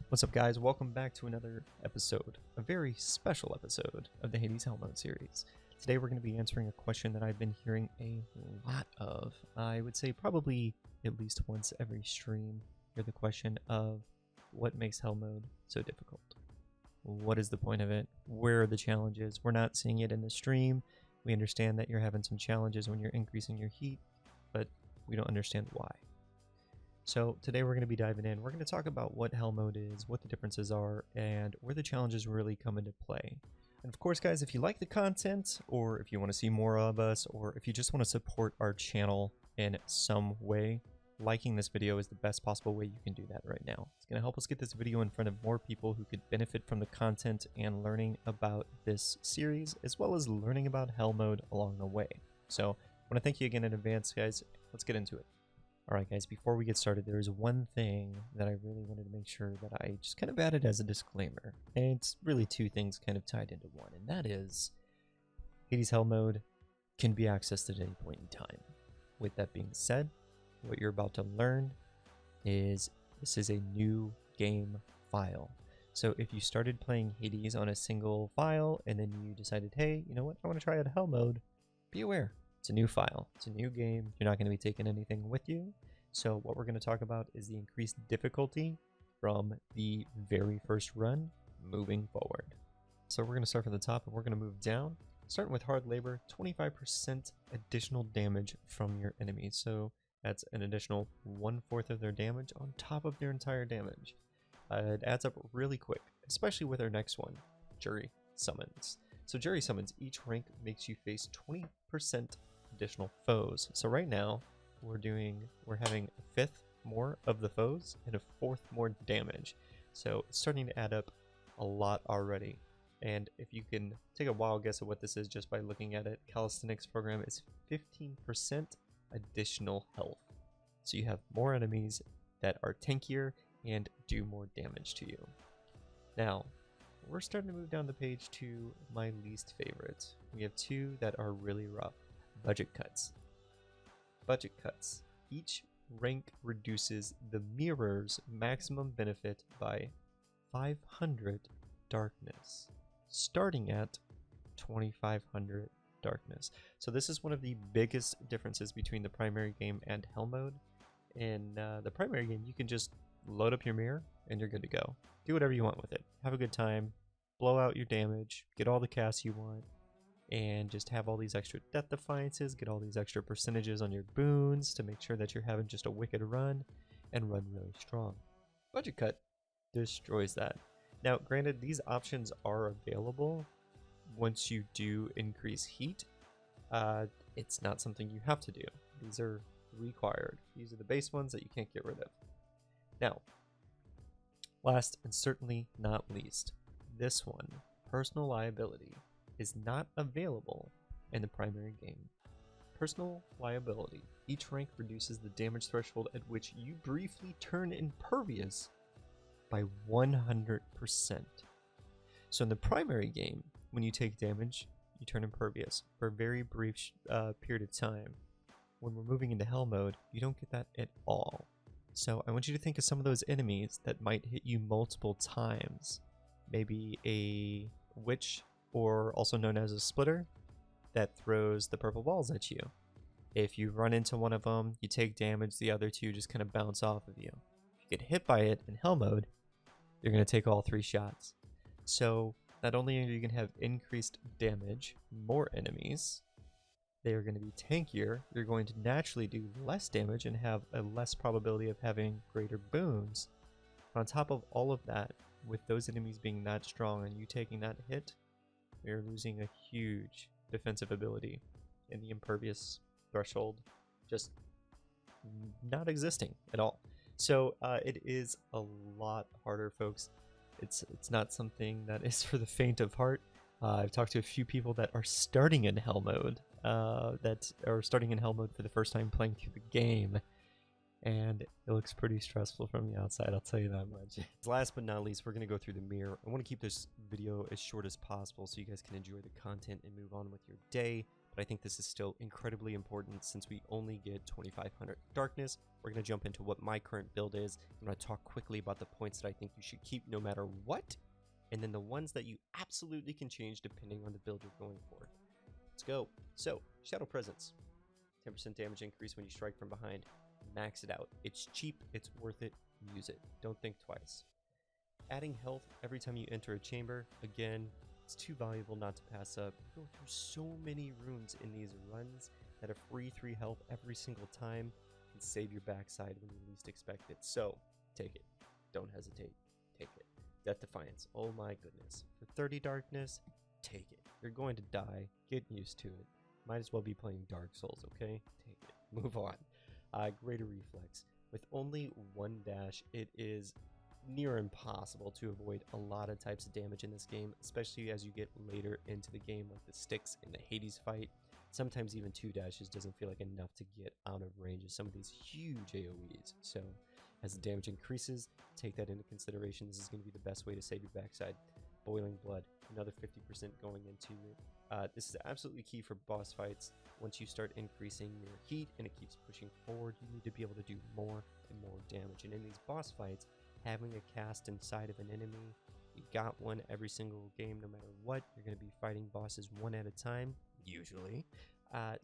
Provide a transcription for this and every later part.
What's up, guys? Welcome back to another episode, a very special episode of the Hades Hell Mode series. Today we're going to be answering a question that I've been hearing a lot of. I would say probably at least once every stream. Hear the question of what makes Hell Mode so difficult? What is the point of it? Where are the challenges? We're not seeing it in the stream. We understand that you're having some challenges when you're increasing your heat, but we don't understand why. So today we're going to be diving in. We're going to talk about what Hell Mode is, what the differences are, and where the challenges really come into play. And of course, guys, if you like the content, or if you want to see more of us, or if you just want to support our channel in some way, liking this video is the best possible way you can do that right now. It's going to help us get this video in front of more people who could benefit from the content and learning about this series, as well as learning about Hell Mode along the way. So I want to thank you again in advance, guys. Let's get into it. Alright guys, before we get started, there is one thing that I really wanted to make sure that I just kind of added as a disclaimer. And it's really two things kind of tied into one, and that is Hades Hell Mode can be accessed at any point in time. With that being said, what you're about to learn is this is a new game file. So if you started playing Hades on a single file and then you decided, hey, you know what, I want to try out Hell Mode, be aware. It's a new file. It's a new game. You're not going to be taking anything with you. So what we're going to talk about is the increased difficulty from the very first run moving forward. So we're going to start from the top and we're going to move down. Starting with hard labor, 25% additional damage from your enemies. So that's an additional 1/4 of their damage on top of their entire damage. It adds up really quick, especially with our next one, Jury Summons. So Jury Summons, each rank makes you face 20% additional foes. So right now we're having a fifth more of the foes and a fourth more damage. So it's starting to add up a lot already. And if you can take a wild guess at what this is just by looking at it, Calisthenics program is 15% additional health. So you have more enemies that are tankier and do more damage to you. Now, we're starting to move down the page to my least favorite. We have two that are really rough. Budget cuts. Budget cuts. Each rank reduces the mirror's maximum benefit by 500 darkness, starting at 2500 darkness. So this is one of the biggest differences between the primary game and Hell Mode. In the primary game, you can just load up your mirror and you're good to go. Do whatever you want with it. Have a good time. Blow out your damage. Get all the casts you want. And just have all these extra death defiances, get all these extra percentages on your boons to make sure that you're having just a wicked run and run really strong. Budget cut destroys that. Now, granted, these options are available once you do increase heat. It's not something you have to do. These are required. These are the base ones that you can't get rid of. Now, last and certainly not least, this one, personal liability, is not available in the primary game. Personal liability. Each rank reduces the damage threshold at which you briefly turn impervious by 100%. So in the primary game, when you take damage, you turn impervious for a very brief period of time. When we're moving into Hell Mode, you don't get that at all. So I want you to think of some of those enemies that might hit you multiple times. Maybe a witch, or also known as a splitter, that throws the purple balls at you. If you run into one of them, you take damage, the other two just kind of bounce off of you. If you get hit by it in Hell Mode, you're going to take all 3 shots. So not only are you going to have increased damage, more enemies, they are going to be tankier, you're going to naturally do less damage and have a less probability of having greater boons. On top of all of that, with those enemies being that strong and you taking that hit, you're losing a huge defensive ability in the impervious threshold, just not existing at all. So it is a lot harder, folks. It's not something that is for the faint of heart. I've talked to a few people that are starting in Hell Mode, for the first time playing through the game, and it looks pretty stressful from the outside, I'll tell you that much. Last but not least, we're going to go through the mirror. I want to keep this video as short as possible so you guys can enjoy the content and move on with your day, but but I think this is still incredibly important since we only get 2500 darkness. We're going to jump into what my current build is. I'm going to talk quickly about the points that I think you should keep no matter what, and then the ones that you absolutely can change depending on the build you're going for. Let's go. So, Shadow Presence. 10% damage increase when you strike from behind. Max it out. It's cheap, it's worth it, use it. Don't think twice. Adding health every time you enter a chamber. Again, it's too valuable not to pass up. You go through so many rooms in these runs that a free 3 health every single time can save your backside when you least expect it. So, take it. Don't hesitate. Take it. Death Defiance. Oh my goodness. For 30 darkness, take it. You're going to die. Get used to it. Might as well be playing Dark Souls, okay? Take it. Move on. Greater Reflex. With only 1 dash, it is near impossible to avoid a lot of types of damage in this game, especially as you get later into the game, like the Styx in the Hades fight. Sometimes even 2 dashes doesn't feel like enough to get out of range of some of these huge AoEs. So as the damage increases, take that into consideration. This is going to be the best way to save your backside. Boiling Blood, another 50% going into it. This is absolutely key for boss fights. Once you start increasing your heat and it keeps pushing forward, you need to be able to do more and more damage. And in these boss fights, having a cast inside of an enemy, you got one every single game no matter what. You're going to be fighting bosses one at a time, usually.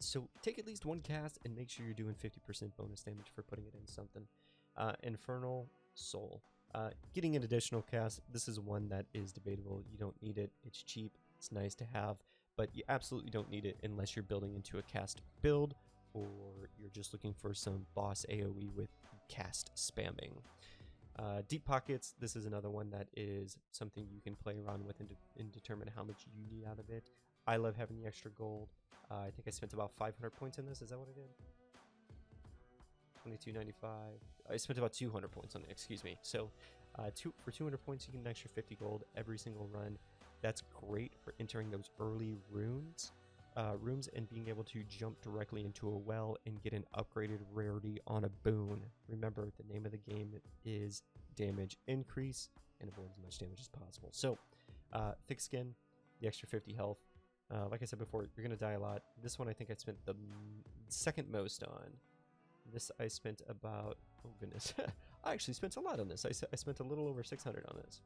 So take at least one cast and make sure you're doing 50% bonus damage for putting it in something. Infernal Soul. Getting an additional cast, this is one that is debatable. You don't need it. It's cheap. It's nice to have, but you absolutely don't need it unless you're building into a cast build or you're just looking for some boss AoE with cast spamming. Deep Pockets, this is another one that is something you can play around with and determine how much you need out of it. I love having the extra gold. I think I spent about 500 points in this. Is that what I did? 22.95. I spent about 200 points on it, excuse me. So for 200 points, you get an extra 50 gold every single run. That's great for entering those early rooms and being able to jump directly into a well and get an upgraded rarity on a boon. Remember, the name of the game is damage increase and avoid as much damage as possible. So, Thick Skin, the extra 50 health. Like I said before, you're going to die a lot. This one I think I spent the second most on. This I spent about, oh goodness, I actually spent a lot on this. I spent a little over 600 on this.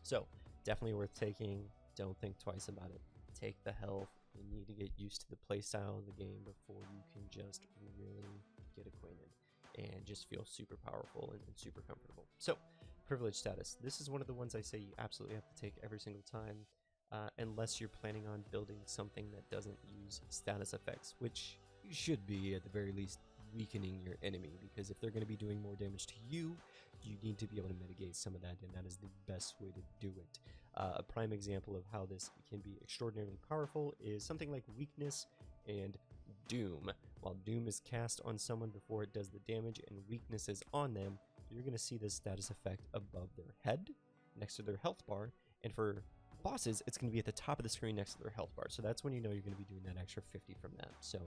So, definitely worth taking. Don't think twice about it. Take the health. You need to get used to the playstyle of the game before you can just really get acquainted and just feel super powerful and super comfortable. So, Privilege Status. This is one of the ones I say you absolutely have to take every single time, unless you're planning on building something that doesn't use status effects, which you should be at the very least weakening your enemy, because if they're going to be doing more damage to you, you need to be able to mitigate some of that, and that is the best way to do it. A prime example of how this can be extraordinarily powerful is something like Weakness and Doom. While Doom is cast on someone before it does the damage and Weakness is on them, you're going to see this status effect above their head, next to their health bar, and for bosses, it's going to be at the top of the screen next to their health bar. So that's when you know you're going to be doing that extra 50 from them. So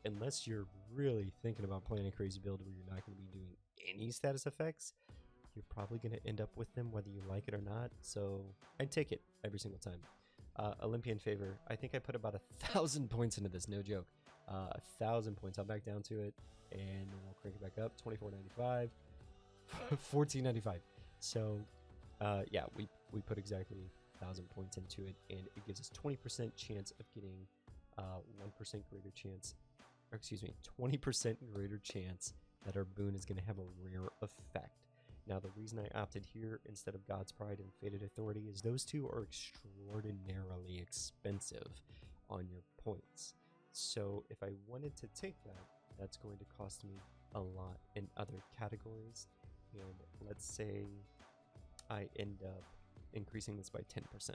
unless you're really thinking about playing a crazy build where you're not going to be doing any status effects, you're probably going to end up with them whether you like it or not. So I'd take it every single time. Olympian Favor. I think I put about 1,000 points into this, no joke. 1,000 points. I'll back down to it and then I'll crank it back up. 24.95, 14.95. So yeah, we put exactly 1,000 points into it, and it gives us 20% chance of getting 1% greater chance, or excuse me, 20% greater chance that our boon is going to have a rare effect. Now, the reason I opted here instead of God's Pride and Fated Authority is those two are extraordinarily expensive on your points. So if I wanted to take that, that's going to cost me a lot in other categories. And let's say I end up increasing this by 10%.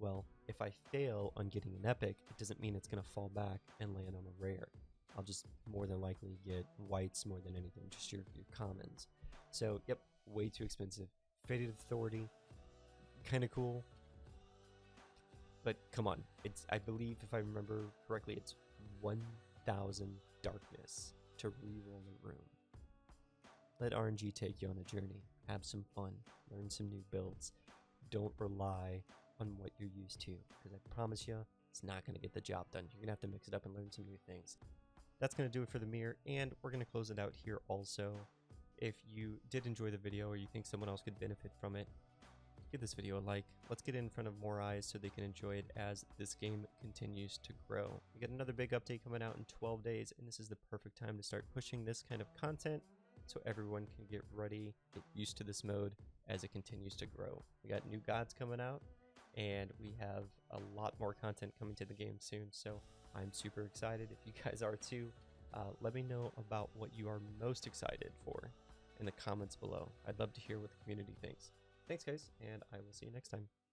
Well, if I fail on getting an epic, it doesn't mean it's going to fall back and land on a rare. I'll just more than likely get whites more than anything, just your commons. So, yep, way too expensive. Fated Authority, kind of cool. But come on, it's, I believe if I remember correctly, it's 1,000 darkness to reroll a room. Let RNG take you on a journey. Have some fun. Learn some new builds. Don't rely on what you're used to, because I promise you, it's not going to get the job done. You're going to have to mix it up and learn some new things. That's going to do it for the mirror, and we're going to close it out here also. If you did enjoy the video or you think someone else could benefit from it, give this video a like. Let's get it in front of more eyes so they can enjoy it as this game continues to grow. We got another big update coming out in 12 days, and this is the perfect time to start pushing this kind of content so everyone can get ready, get used to this mode as it continues to grow. We got new gods coming out, and we have a lot more content coming to the game soon, so I'm super excited. If you guys are too, let me know about what you are most excited for in the comments below. I'd love to hear what the community thinks. Thanks guys, and I will see you next time.